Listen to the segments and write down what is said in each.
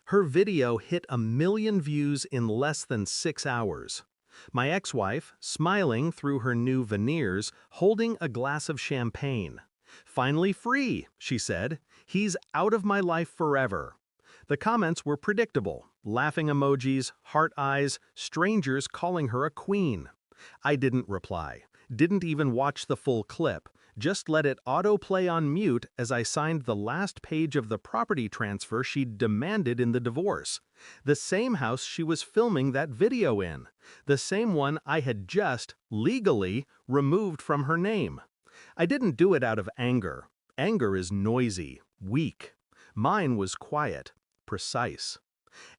Her video hit 1 million views in less than 6 hours. My ex-wife, smiling through her new veneers, holding a glass of champagne. "Finally free," she said. "He's out of my life forever." The comments were predictable. Laughing emojis, heart eyes, strangers calling her a queen. I didn't reply, didn't even watch the full clip, just let it autoplay on mute as I signed the last page of the property transfer she'd demanded in the divorce. The same house she was filming that video in. The same one I had just, legally, removed from her name. I didn't do it out of anger. Anger is noisy, weak. Mine was quiet, precise.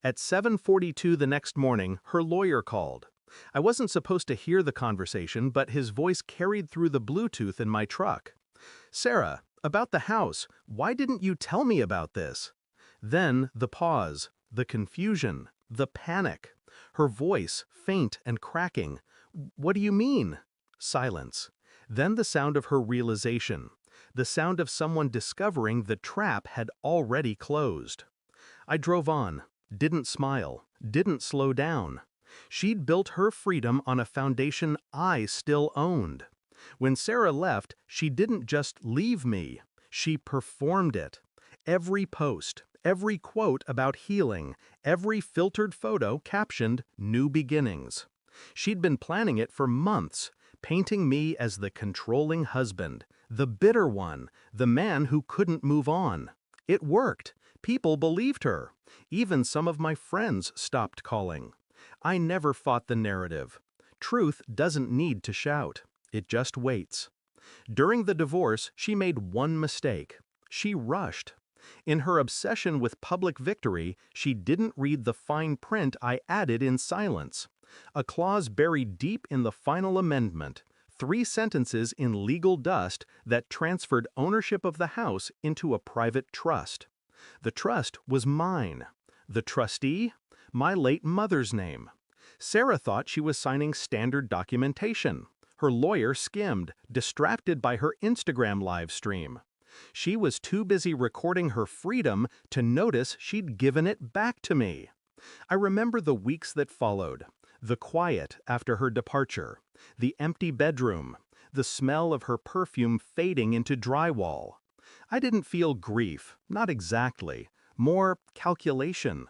At 7:42 the next morning, her lawyer called. I wasn't supposed to hear the conversation, but his voice carried through the Bluetooth in my truck. "Sarah, about the house, why didn't you tell me about this?" Then the pause, the confusion, the panic. Her voice, faint and cracking. "What do you mean?" Silence. Then the sound of her realization. The sound of someone discovering the trap had already closed. I drove on, didn't smile, didn't slow down. She'd built her freedom on a foundation I still owned. When Sarah left, she didn't just leave me, she performed it. Every post, every quote about healing, every filtered photo captioned "New Beginnings." She'd been planning it for months, painting me as the controlling husband, the bitter one, the man who couldn't move on. It worked. People believed her. Even some of my friends stopped calling. I never fought the narrative. Truth doesn't need to shout. It just waits. During the divorce, she made one mistake. She rushed. In her obsession with public victory, she didn't read the fine print I added in silence. A clause buried deep in the final amendment, 3 sentences in legal dust that transferred ownership of the house into a private trust. The trust was mine. The trustee? My late mother's name. Sarah thought she was signing standard documentation. Her lawyer skimmed, distracted by her Instagram live stream. She was too busy recording her freedom to notice she'd given it back to me. I remember the weeks that followed. The quiet after her departure. The empty bedroom. The smell of her perfume fading into drywall. I didn't feel grief, not exactly. More calculation.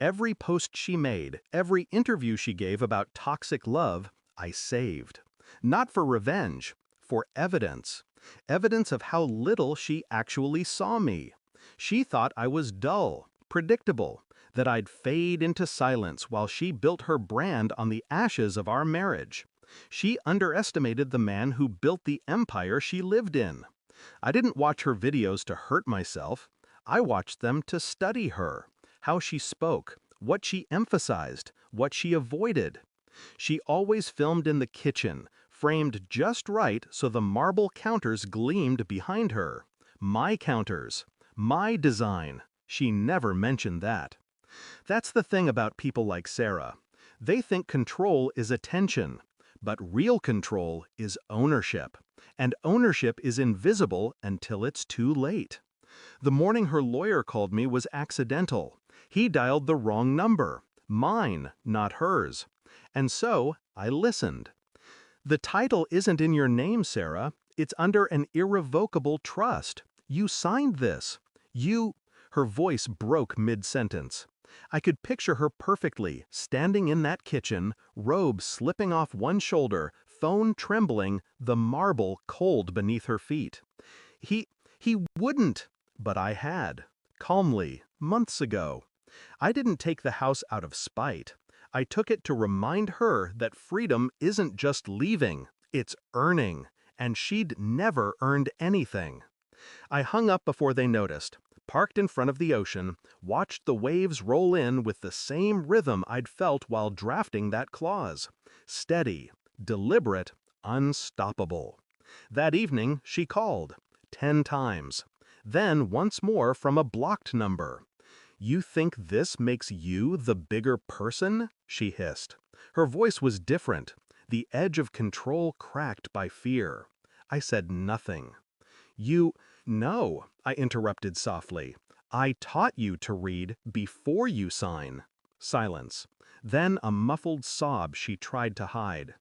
Every post she made, every interview she gave about toxic love, I saved. Not for revenge, for evidence. Evidence of how little she actually saw me. She thought I was dull, predictable, that I'd fade into silence while she built her brand on the ashes of our marriage. She underestimated the man who built the empire she lived in. I didn't watch her videos to hurt myself. I watched them to study her. How she spoke, what she emphasized, what she avoided. She always filmed in the kitchen, framed just right so the marble counters gleamed behind her. My counters, my design. She never mentioned that. That's the thing about people like Sarah. They think control is attention, but real control is ownership. And ownership is invisible until it's too late. The morning her lawyer called me was accidental. He dialed the wrong number. Mine, not hers. And so, I listened. "The title isn't in your name, Sarah. It's under an irrevocable trust. You signed this. You—" Her voice broke mid-sentence. I could picture her perfectly, standing in that kitchen, robe slipping off one shoulder, phone trembling, the marble cold beneath her feet. He wouldn't, but I had. Calmly, months ago. I didn't take the house out of spite. I took it to remind her that freedom isn't just leaving, it's earning, and she'd never earned anything. I hung up before they noticed, parked in front of the ocean, watched the waves roll in with the same rhythm I'd felt while drafting that clause. Steady, deliberate, unstoppable. That evening, she called. 10 times. Then once more from a blocked number. "You think this makes you the bigger person?" she hissed. Her voice was different, the edge of control cracked by fear. I said nothing. "No," I interrupted softly. I taught you to read before you sign. Silence. Then a muffled sob she tried to hide.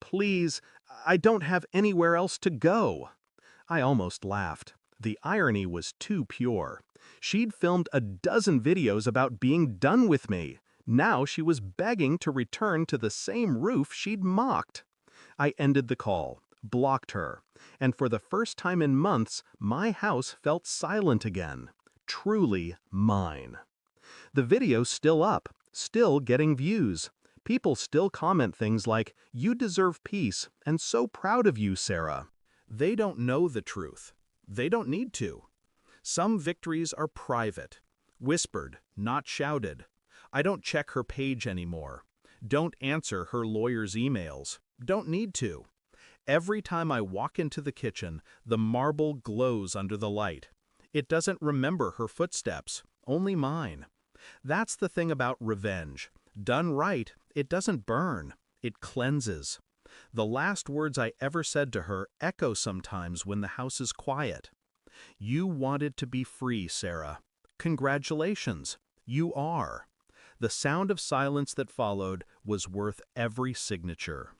Please, I don't have anywhere else to go. I almost laughed. The irony was too pure. She'd filmed a dozen videos about being done with me. Now she was begging to return to the same roof she'd mocked. I ended the call, blocked her, and for the first time in months, my house felt silent again. Truly mine. The video's still up, still getting views. People still comment things like, "You deserve peace, and so proud of you, Sarah." They don't know the truth. They don't need to. Some victories are private, whispered, not shouted. I don't check her page anymore. Don't answer her lawyer's emails. Don't need to. Every time I walk into the kitchen, the marble glows under the light. It doesn't remember her footsteps, only mine. That's the thing about revenge. Done right, it doesn't burn. It cleanses. The last words I ever said to her echo sometimes when the house is quiet. You wanted to be free, Sarah. Congratulations. You are. The sound of silence that followed was worth every signature.